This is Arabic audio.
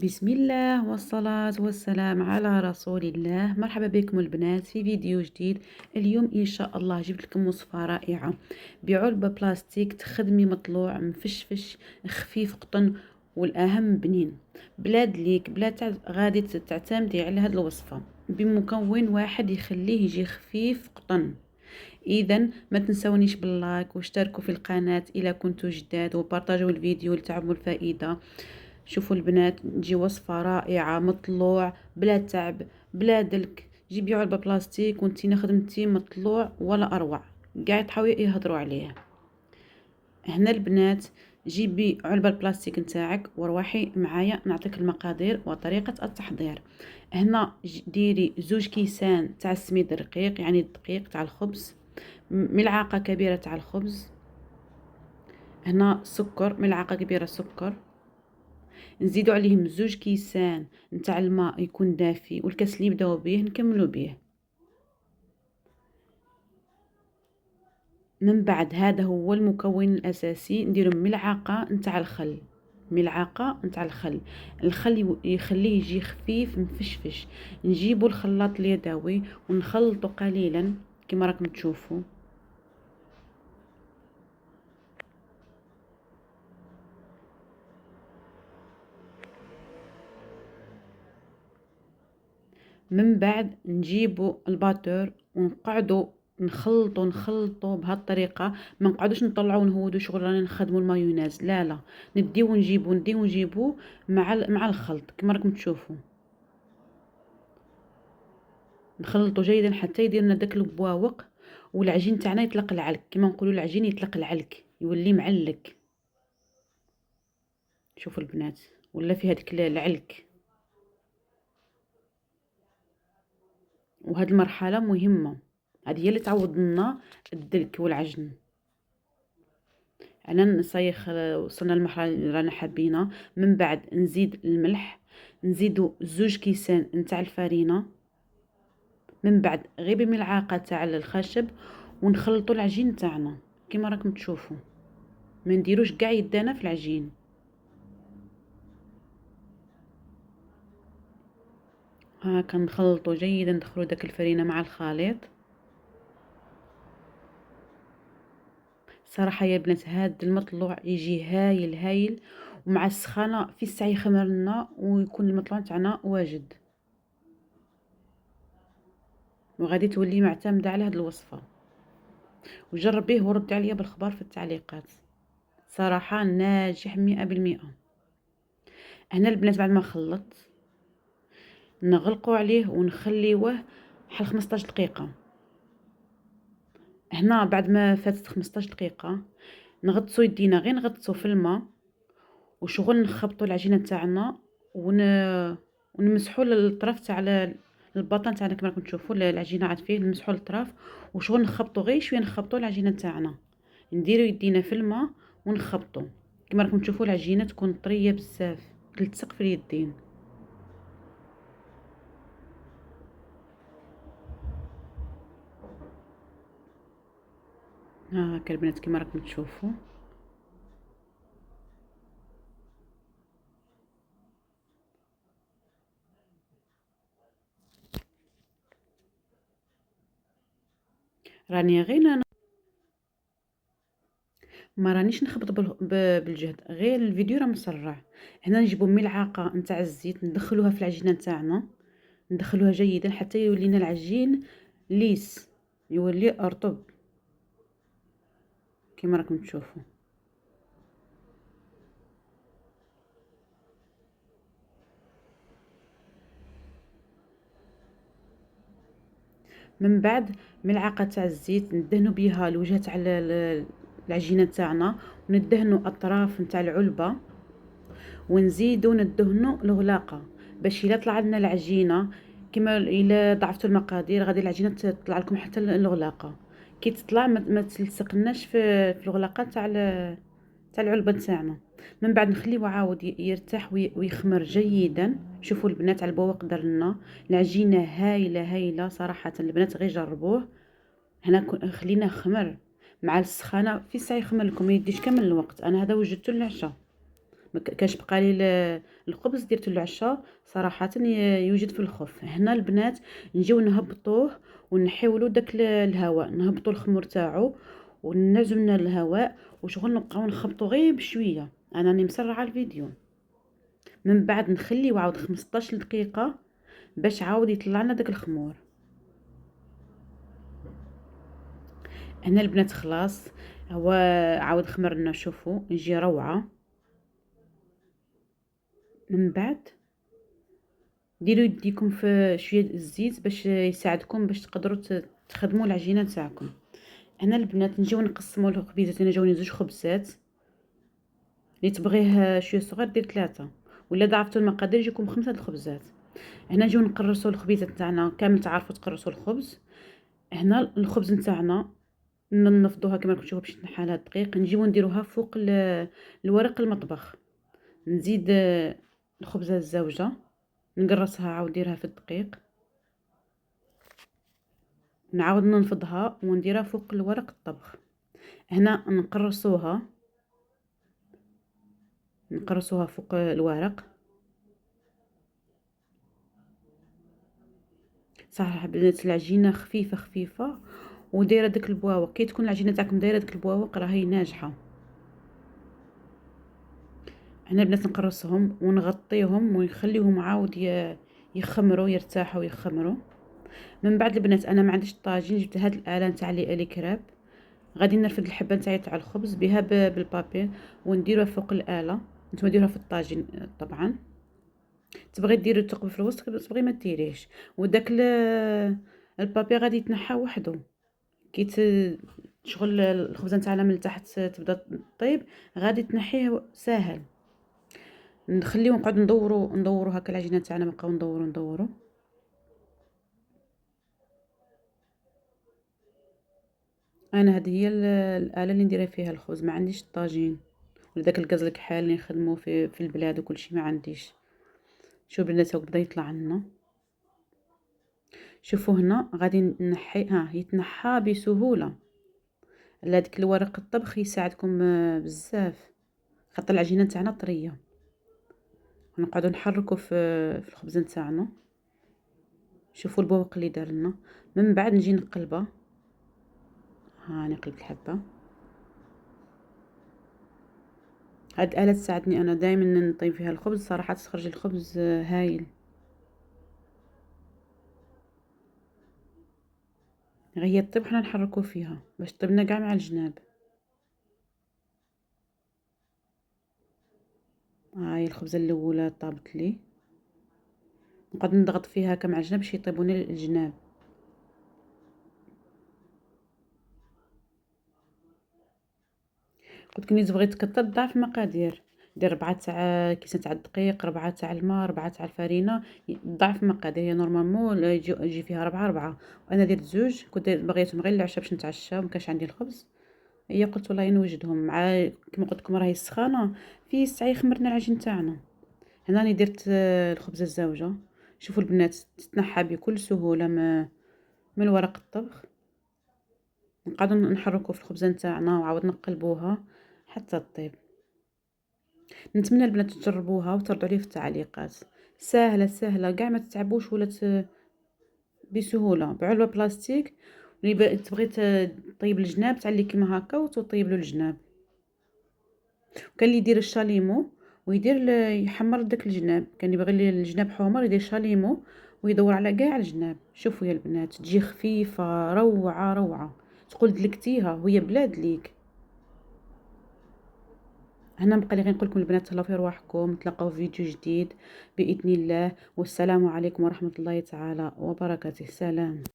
بسم الله والصلاة والسلام على رسول الله. مرحبا بكم البنات في فيديو جديد. اليوم إن شاء الله جبت لكم وصفة رائعة بعلبة بلاستيك تخدمي مطلوع مفشفش خفيف قطن، والأهم بنين بلا دليك بلا غادي تعتمدي على هاد الوصفة بمكون واحد يخليه يجي خفيف قطن. اذا ما تنسونيش باللايك واشتركوا في القناة الى كنتوا جداد، وبارطاجوا الفيديو لتعموا الفائدة. شوفوا البنات، نجي وصفة رائعة مطلوع بلا تعب بلا دلك. جيبي علبة بلاستيك وانتي خدمتي مطلوع ولا اروع، قاعد تحاولي يهضروا عليه. هنا البنات جيبي علبة البلاستيك نتاعك وروحي معايا نعطيك المقادير وطريقة التحضير. هنا ديري 2 كيسان تاع السميد الرقيق، يعني الدقيق تاع الخبز، ملعقة كبيرة تاع الخبز. هنا سكر، ملعقة كبيرة سكر. نزيدو عليهم 2 كيسان نتاع الماء يكون دافي، والكاس اللي نبداو بيه نكملو بيه. من بعد هذا هو المكون الاساسي، نديرو ملعقة نتاع الخل، ملعقة نتاع الخل. الخل يخليه يجي خفيف مفشفش. نجيبو الخلاط اليدوي ونخلطو قليلا كما راكم تشوفوا. من بعد نجيبو الباتور ونقعدو نخلطو بهالطريقه. ما نقعدوش نطلعو نهودو شغل راني نخدمو المايونيز، لا لا، نديو نجيبو مع الخلط كما راكم تشوفوا. نخلطو جيدا حتى يدير لنا داك البواوق، والعجين تاعنا يطلق العلك كما نقولوا، العجين يطلق العلك يولي معلك. شوفوا البنات، ولا في هذيك العلك. وهاد المرحله مهمه، هذه هي اللي تعوض لنا الدلك والعجن. انا نصيخ وصلنا للمرحله اللي رانا حابينها. من بعد نزيد الملح، نزيدو 2 كيسان نتاع الفرينه، من بعد غير بملعقه تاع الخشب، ونخلطو العجين تاعنا كما راكم تشوفوا. ما نديروش كاع يدانا في العجين. هاكا نخلطو جيدا، ندخلو داك الفرينه مع الخليط. صراحه يا بنات هاد المطلوع يجي هايل هايل، ومع السخانه في الساعه يخمر لنا ويكون المطلوع تاعنا واجد. وغادي تولي معتمده على هاد الوصفه، وجربيه ورد عليا بالخبر في التعليقات. صراحه ناجح 100%. هنا البنات بعد ما خلط نغلقوا عليه ونخليوه حل 15 دقيقه. هنا بعد ما فاتت 15 دقيقه نغطسو يدينا، غير نغطسو في الماء، وشغل نخبطوا العجينه تاعنا ونمسحوا الطرف تاع الباطن تاعنا كما راكم تشوفوا. العجينه عاد فيه نمسحوا الطرف، وشغل نخبطوا غير شويه، نخبطوا العجينه تاعنا، نديرو يدينا في الماء ونخبطوا كما راكم تشوفوا. العجينه تكون طريه بزاف تلتصق في اليدين. ها هكا البنات كما راكم تشوفوا. راني غير ما رانيش نخبط بالجهد، غير الفيديو راه مسرع. هنا نجيبو ملعقه نتاع الزيت ندخلوها في العجينه تاعنا، ندخلوها جيدا حتى يولينا العجين ليس، يولي رطب كما راكم تشوفوا. من بعد ملعقه تاع الزيت ندهنوا بها الوجه تاع العجينه تاعنا، وندهنوا اطراف نتاع العلبه، ونزيدوا ندهنوا الغلاقه باش الا طلع لنا العجينه كما الا ضعفتوا المقادير غادي العجينه تطلع لكم حتى الغلاقه. كي تطلع ما تلصقناش في الغلاقه تاع العلبه تاعنا. من بعد نخليوه عاود يرتاح ويخمر جيدا. شوفوا البنات على البواق درنا العجينه هايله هايله صراحه البنات، غير جربوه. هنا خلينا خمر مع السخانه في ساعه يخمر لكم، ما يديش كامل الوقت. انا هذا وجدته للعشاء كانش بقى لي الخبز درت له العشاء صراحة يوجد في الخف. هنا البنات نجيو نهبطوه ونحيو له داك الهواء، نهبطوا الخمر تاعو وننزل من الهواء وشغل نبقاو نخبطو غير بشويه. انا راني مسرعه الفيديو. من بعد نخليو عاود 15 دقيقه باش عاود يطلع لنا داك الخمور. هنا البنات خلاص هو عاود خمرنا، شوفوا يجي روعه. من بعد ديروا يديكم في شويه الزيت باش يساعدكم باش تقدروا تخدموا العجينه تاعكم. هنا البنات نجيو نقسموا الخبيزات. انا جاوني زوج خبزات، اللي تبغيه شويه صغير دير 3 ولا ضاعفتوا المقادير يجيكم 5 الخبزات. هنا نجيو نقرصوا الخبيزه تاعنا كامل، تعرفوا تقرصوا الخبز. هنا الخبز نتاعنا ننفضوها كما راكم تشوفوا باش تنحى لها الدقيق. نجيو نديروها فوق الورق المطبخ. نزيد الخبزه الزوجه نقرصها عاود نديرها في الدقيق، نعاود ننفضها ونديرها فوق الورق الطبخ. هنا نقرصوها فوق الورق. صراحه بنات العجينه خفيفه خفيفه ودايره داك البواوق. كي تكون العجينه تاعكم دايره داك البواوق راهي ناجحه. هنا بنات نقرصهم ونغطيهم ونخليهم عاود يخمروا يرتاحوا يخمروا. من بعد البنات انا ما عنديش الطاجين، جبت هاد الاله نتاع لي كراب. غادي نرفد الحبه نتاعي تاع الخبز بها بالبابي ونديروها فوق الاله. نتوما ديروها في الطاجين طبعا، تبغي ديري الثقب في الوسط تبغي ما ديريش. وداك البابي غادي يتنحى وحده. كي شغل الخبزه نتاعنا من التحت تبدا طيب غادي تنحيه ساهل. نخليو نقعد ندورو هكا العجينه تاعنا، نبقاو ندورو. انا هذه هي الاله اللي ندير فيها الخبز. ما عنديش الطاجين ولا داك الكاز الكحال اللي نخدموه في البلاد وكل شيء، ما عنديش. شوف البنات بدا يطلع لنا. شوفوا هنا غادي نحي يتنحى بسهوله. هذاك الورق الطبخ يساعدكم بزاف خاطر العجينه تاعنا طريه. نقعدوا نحركوا في الخبز نتاعنا. شوفوا البوق اللي دار لنا. من بعد نجي نقلبه. هاني قلبت الحبه. هاد الآلة تساعدني انا دائما نطيب فيها الخبز، صراحه تخرج الخبز هايل. غير هي طيب حنا نحركوا فيها باش طيبنا كاع مع الجناب. هاي الخبزه الاولى طابت لي، نقعد نضغط فيها كمع الجناب باش يطيبون الجناب. قلت كني تبغي تكثر ضعف المقادير، دير 4 تاع كيسان تاع الدقيق، 4 تاع الماء، 4 تاع الفرينه. ضعف المقادير هي نورمالمون يجي فيها 4 وانا درت 2. كنت بغيتهم غير العشاء باش نتعشى ومكانش عندي الخبز. هي قلت والله نوجدهم مع كما قلت لكم راهي السخانه في ساعه خمرنا العجين تاعنا. هنا راني درت الخبزه الزوجه. شوفوا البنات تتنحى بكل سهوله من ورق الطبخ. نقعدوا نحركوا في الخبزه نتاعنا وعاود نقلبوها حتى طيب. نتمنى البنات تجربوها وتردوا عليه في التعليقات. سهله سهله كاع ما تتعبوش ولا بسهوله. بعلبه بلاستيك اللي تبغي تطيب الجناب تعلي كيما هكا وتطيب له الجناب. وكان اللي يدير الشاليمو ويدير يحمر داك الجناب، كان يبغي الجناب حمر يدير شاليمو ويدور على كاع الجناب. شوفوا يا البنات تجي خفيفه روعه روعه، تقول دلكتيها وهي بلاد ليك. هنا بقى لي غير نقول لكم البنات تهلاو في رواحكم، نتلاقاو في فيديو جديد باذن الله، والسلام عليكم ورحمه الله تعالى وبركاته. سلام.